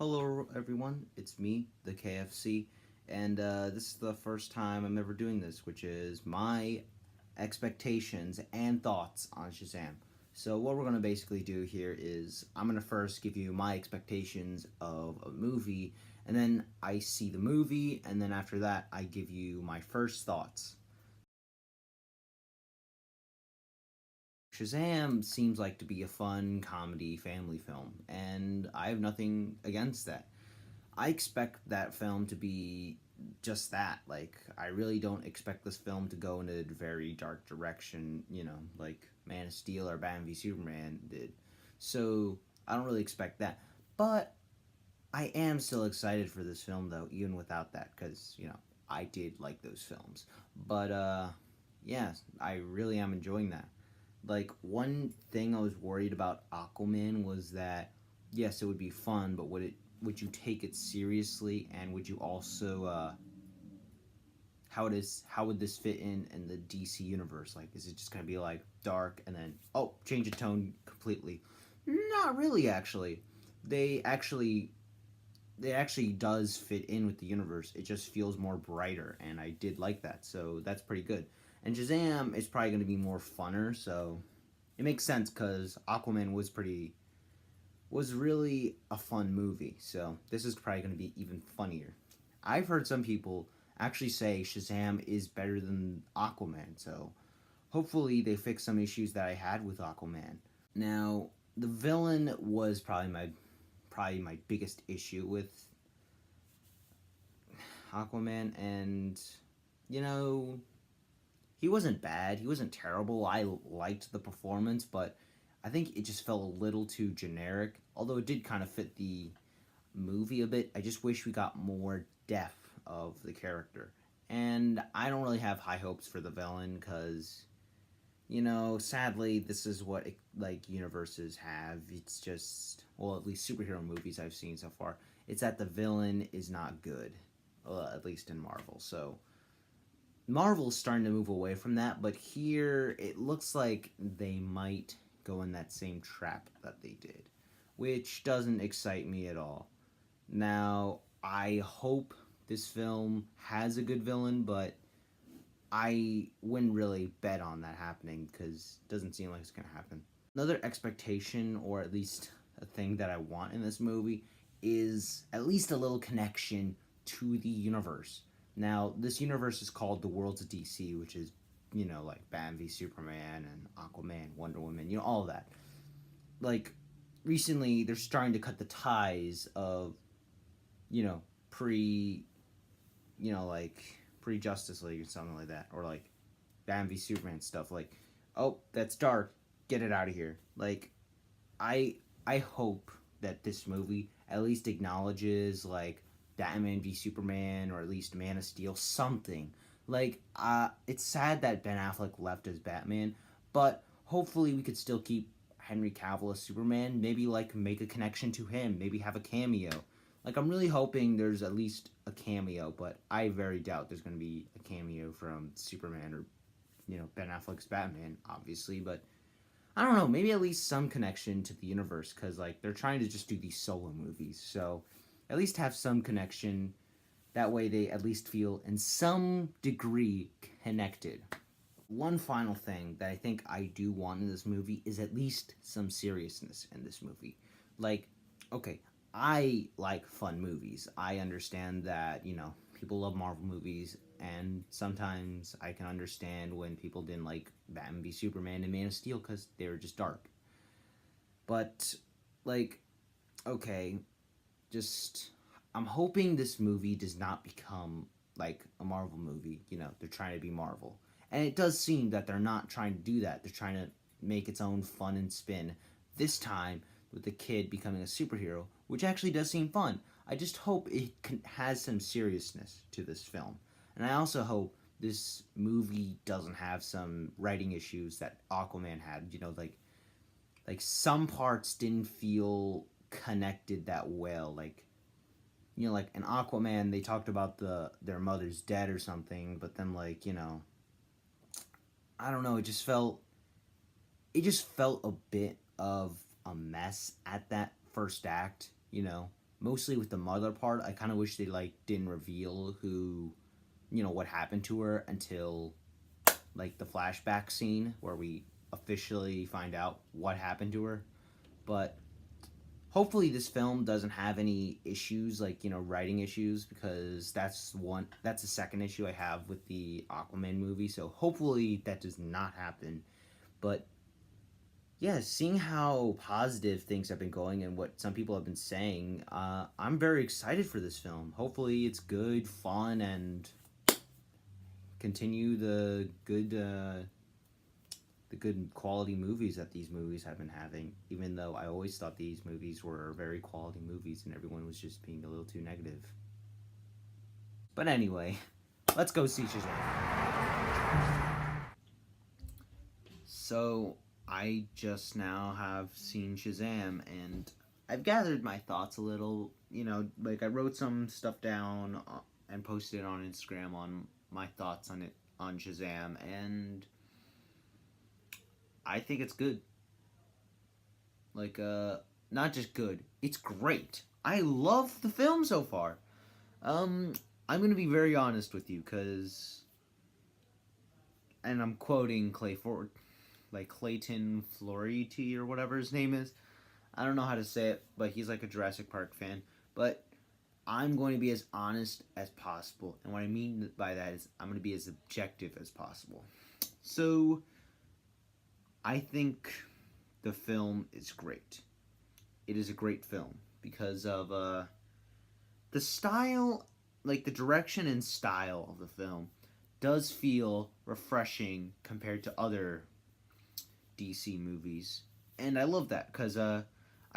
Hello everyone, it's me, the KFC, and this is the first time I'm ever doing this, which is my expectations and thoughts on Shazam. So what we're going to basically do here is I'm going to first give you my expectations of a movie, and then I see the movie, and then after that I give you my first thoughts. Shazam seems like to be a fun comedy family film, and I have nothing against that. I expect that film to be just that. Like, I really don't expect this film to go in a very dark direction, like Man of Steel or Batman v Superman did. So, I don't really expect that. But I am still excited for this film, though, even without that, because, I did like those films. But, yeah, I really am enjoying that. Like, one thing I was worried about Aquaman was that, yes, it would be fun, but would you take it seriously, and would you also how would this fit in the DC universe? Like, is it just gonna be like dark and then change the tone completely? Not really, actually. They actually they actually does fit in with the universe. It just feels more brighter, and I did like that, so that's pretty good. And Shazam is probably going to be more funner, so it makes sense because Aquaman was really a fun movie. So this is probably going to be even funnier. I've heard some people actually say Shazam is better than Aquaman, so hopefully they fix some issues that I had with Aquaman. Now, the villain was probably my biggest issue with Aquaman, and you know, he wasn't bad. He wasn't terrible. I liked the performance, but I think it just felt a little too generic. Although it did kind of fit the movie a bit. I just wish we got more depth of the character. And I don't really have high hopes for the villain because sadly, this is what like universes have. It's just, well, at least superhero movies I've seen so far. It's that the villain is not good, at least in Marvel. So Marvel's starting to move away from that, but here it looks like they might go in that same trap that they did, which doesn't excite me at all. Now, I hope this film has a good villain, but I wouldn't really bet on that happening because it doesn't seem like it's going to happen. Another expectation, or at least a thing that I want in this movie, is at least a little connection to the universe. Now, this universe is called the Worlds of DC, which is, like Batman v Superman and Aquaman, Wonder Woman, all of that. Like, recently, they're starting to cut the ties of, you know, pre, like pre Justice League or something like that, or like Batman v Superman stuff. Like, oh, that's dark, get it out of here. Like, I I hope that this movie at least acknowledges like Batman v Superman, or at least Man of Steel, something. Like, it's sad that Ben Affleck left as Batman, but hopefully we could still keep Henry Cavill as Superman. Maybe like make a connection to him. Maybe have a cameo. Like, I'm really hoping there's at least a cameo, but I very doubt there's going to be a cameo from Superman or Ben Affleck's Batman, obviously. But I don't know, maybe at least some connection to the universe, because like they're trying to just do these solo movies, so at least have some connection. That way they at least feel in some degree connected. One final thing that I think I do want in this movie is at least some seriousness in this movie. Like, okay, I like fun movies. I understand that, people love Marvel movies, and sometimes I can understand when people didn't like Batman v Superman and Man of Steel because they were just dark. But, like, okay, just I'm hoping this movie does not become like a Marvel movie. They're trying to be Marvel. And it does seem that they're not trying to do that. They're trying to make its own fun and spin. This time with the kid becoming a superhero, which actually does seem fun. I just hope has some seriousness to this film. And I also hope this movie doesn't have some writing issues that Aquaman had. Like some parts didn't feel connected that well. Like, like in Aquaman, they talked about their mother's dead or something, but then like, I don't know, it just felt a bit of a mess at that first act. mostly with the mother part. I kind of wish they like didn't reveal who, what happened to her until like the flashback scene where we officially find out what happened to her. But hopefully this film doesn't have any issues like writing issues, because that's the second issue I have with the Aquaman movie, so hopefully that does not happen. But yeah, seeing how positive things have been going and what some people have been saying, I'm very excited for this film. Hopefully it's good, fun, and continue the good quality movies that these movies have been having, even though I always thought these movies were very quality movies and everyone was just being a little too negative. But anyway, let's go see Shazam. So, I just now have seen Shazam, and I've gathered my thoughts a little. Like I wrote some stuff down and posted it on Instagram on my thoughts on it, on Shazam, and I think it's good. Like, not just good, it's great. I love the film so far. I'm gonna be very honest with you, and I'm quoting Clayton Flority or whatever his name is. I don't know how to say it, but he's like a Jurassic Park fan. But I'm going to be as honest as possible, and what I mean by that is I'm going to be as objective as possible. So, I think the film is great. It is a great film because of the style, like the direction and style of the film does feel refreshing compared to other DC movies. And I love that because I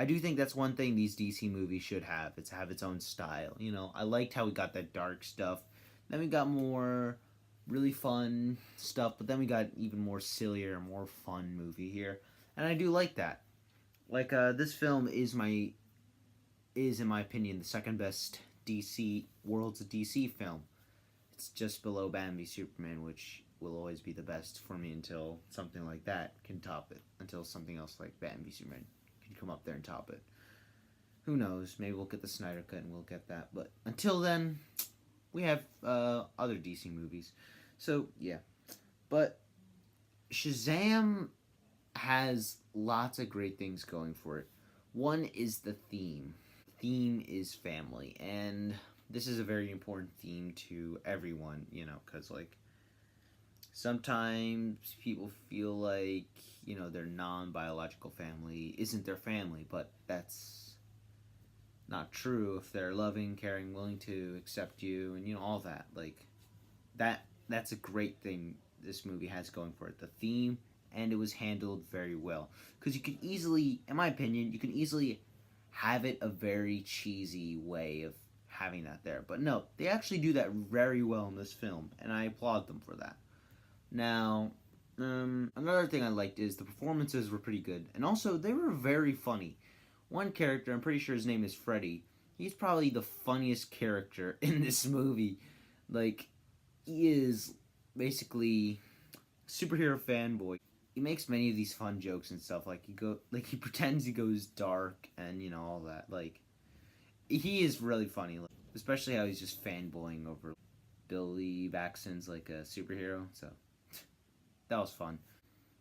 do think that's one thing these DC movies should have. It's have its own style. I liked how we got that dark stuff. Then we got more really fun stuff, but then we got even more sillier, more fun movie here. And I do like that. Like this film is in my opinion the second best DC Worlds of DC film. It's just below Batman v Superman, which will always be the best for me until something like that can top it. Until something else like Batman v Superman can come up there and top it. Who knows? Maybe we'll get the Snyder Cut and we'll get that. But until then, we have other DC movies. So, yeah. But Shazam has lots of great things going for it. One is the theme. The theme is family. And this is a very important theme to everyone, because, like, sometimes people feel like, their non-biological family isn't their family, but that's not true if they're loving, caring, willing to accept you, and, all that. Like, that's a great thing this movie has going for it. The theme, and it was handled very well. Because you can easily, in my opinion, you can easily have it a very cheesy way of having that there. But no, they actually do that very well in this film, and I applaud them for that. Now, another thing I liked is the performances were pretty good, and also they were very funny. One character, I'm pretty sure his name is Freddy, he's probably the funniest character in this movie. Like, he is basically superhero fanboy. He makes many of these fun jokes and stuff. Like he pretends he goes dark and all that. Like, he is really funny. Like, especially how he's just fanboying over Billy Baxton's like a superhero. So that was fun.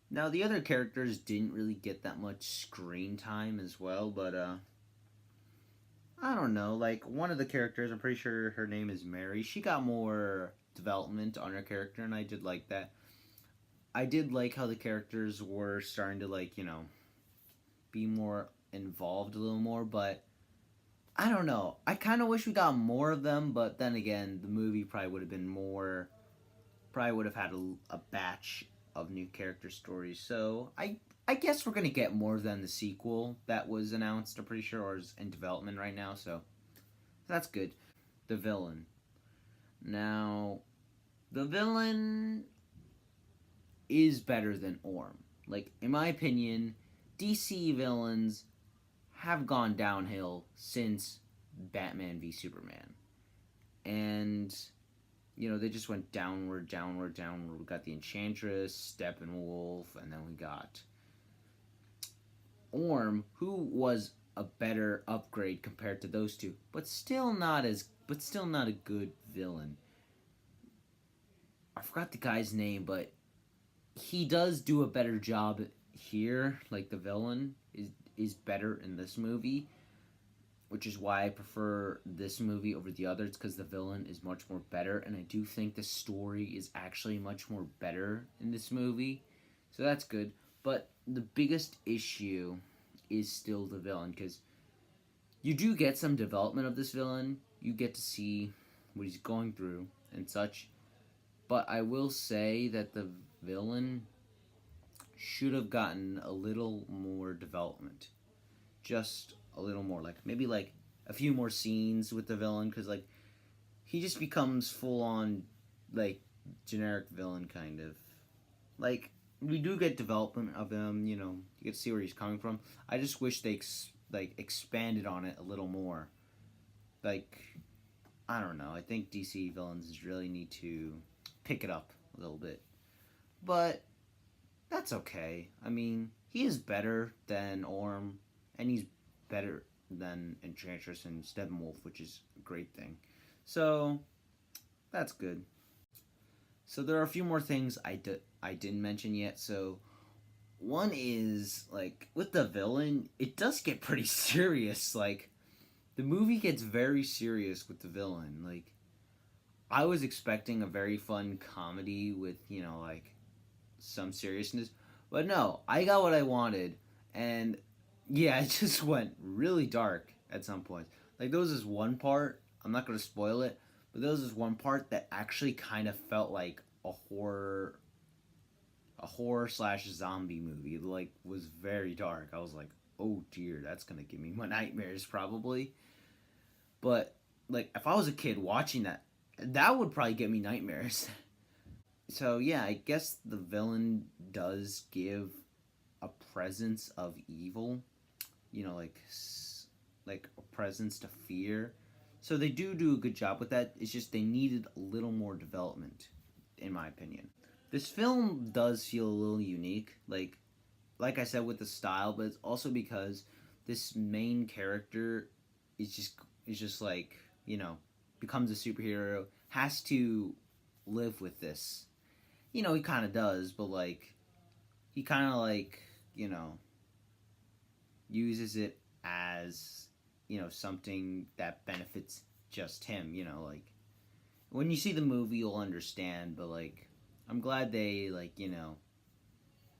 Now the other characters didn't really get that much screen time as well, but I don't know. Like, one of the characters, I'm pretty sure her name is Mary. She got more development on her character, and I did like that. I did like how the characters were starting to, like, be more involved a little more, but I don't know. I kind of wish we got more of them, but then again, the movie probably would have had a batch of new character stories, so I guess we're going to get more than the sequel that was announced, I'm pretty sure, or is in development right now, so that's good. The villain. Now, the villain is better than Orm. Like, in my opinion, DC villains have gone downhill since Batman v Superman. And, they just went downward, downward, downward. We got the Enchantress, Steppenwolf, and then we got Orm, who was a better upgrade compared to those two, but still not a good villain. I forgot the guy's name, but he does do a better job here. Like the villain is better in this movie, which is why I prefer this movie over the others, because the villain is much more better, and I do think the story is actually much more better in this movie, so that's good. But the biggest issue is still the villain, because you do get some development of this villain. You get to see what he's going through and such, but I will say that the villain should have gotten a little more development. Just a little more, like maybe like a few more scenes with the villain, because like he just becomes full on like generic villain kind of. Like we do get development of him, you know, you get to see where he's coming from. I just wish they expanded on it a little more. Like I don't know, I think DC villains really need to pick it up a little bit, but that's okay. I mean, he is better than Orm, and he's better than Enchantress and Steppenwolf, which is a great thing. So that's good. So there are a few more things I didn't mention yet. So one is like with the villain, it does get pretty serious. Like the movie gets very serious with the villain. Like I was expecting a very fun comedy with, you know, like some seriousness, but no, I got what I wanted, and yeah, it just went really dark at some point. Like there was this one part, I'm not gonna spoil it, but there was this one part that actually kind of felt like a horror slash zombie movie. It, like was very dark. I was like, oh dear, that's gonna give me my nightmares probably. But like if I was a kid watching that, that would probably give me nightmares. So yeah, I guess the villain does give a presence of evil, you know, like a presence to fear. So they do a good job with that. It's just they needed a little more development, in my opinion. This film does feel a little unique, like I said with the style, but it's also because this main character is just like, you know, becomes a superhero, has to live with this. You know, he kind of does, but like he kind of like, you know, uses it as, you know, something that benefits just him, you know, like when you see the movie you'll understand, but like I'm glad they like, you know,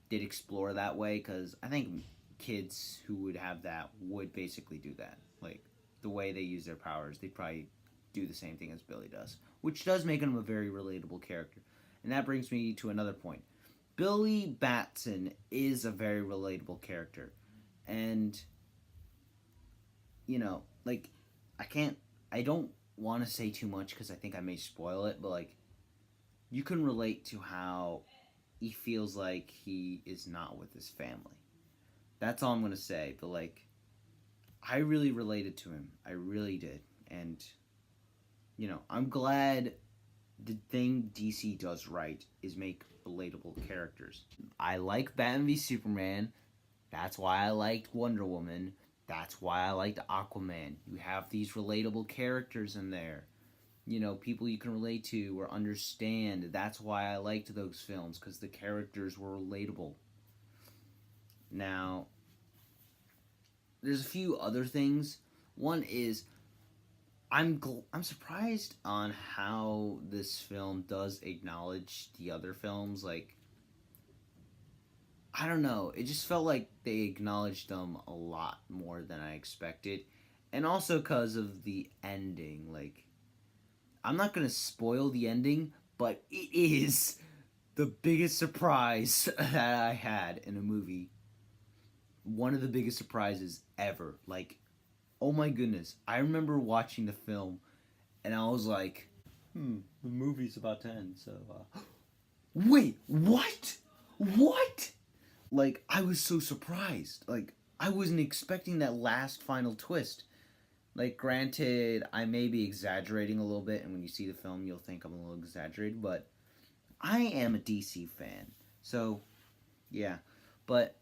did explore that way, cuz I think kids who would have that would basically do that. Like the way they use their powers, they probably do the same thing as Billy does, which does make him a very relatable character. And that brings me to another point. Billy Batson is a very relatable character. And you know, like I don't want to say too much because I think I may spoil it, but like you can relate to how he feels like he is not with his family. That's all I'm going to say, but like I really related to him. I really did. And you know, I'm glad the thing DC does right is make relatable characters. I like Batman v Superman. That's why I liked Wonder Woman. That's why I liked Aquaman. You have these relatable characters in there. You know, people you can relate to or understand. That's why I liked those films, because the characters were relatable. Now, there's a few other things. One is I'm surprised on how this film does acknowledge the other films. Like, I don't know. It just felt like they acknowledged them a lot more than I expected. And also because of the ending. Like, I'm not going to spoil the ending, but it is the biggest surprise that I had in a movie. One of the biggest surprises ever. Like, oh my goodness. I remember watching the film and I was like, the movie's about to end, so, wait, what? What? Like, I was so surprised. Like, I wasn't expecting that last final twist. Like, granted, I may be exaggerating a little bit, and when you see the film, you'll think I'm a little exaggerated, but I am a DC fan. So, yeah. But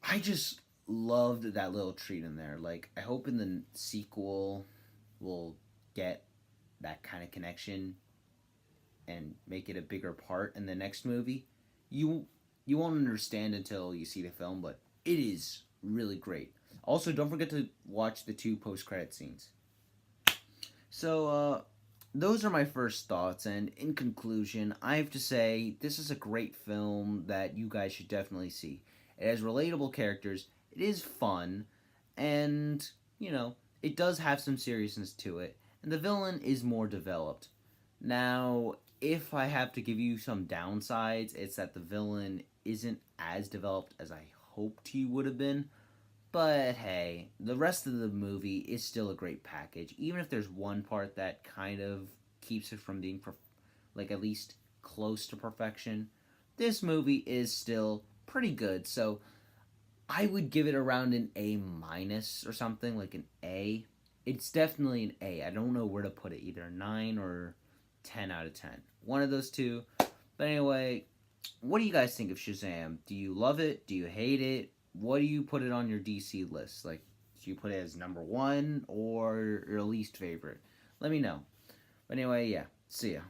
I just loved that little treat in there. Like, I hope in the sequel we'll get that kind of connection and make it a bigger part in the next movie. You you won't understand until you see the film, but it is really great. Also, don't forget to watch the 2 post-credit scenes. So, those are my first thoughts, and in conclusion, I have to say this is a great film that you guys should definitely see. It has relatable characters, it is fun, and, it does have some seriousness to it, and the villain is more developed. Now, if I have to give you some downsides, it's that the villain isn't as developed as I hoped he would have been. But hey, the rest of the movie is still a great package. Even if there's one part that kind of keeps it from being, like, at least close to perfection, this movie is still pretty good. So I would give it around an A minus or something, like an A. It's definitely an A. I don't know where to put it, either a 9 or 10 out of 10. One of those two. But anyway, what do you guys think of Shazam? Do you love it? Do you hate it? What do you put it on your DC list? Like, do you put it as number 1 or your least favorite? Let me know. But anyway, yeah. See ya.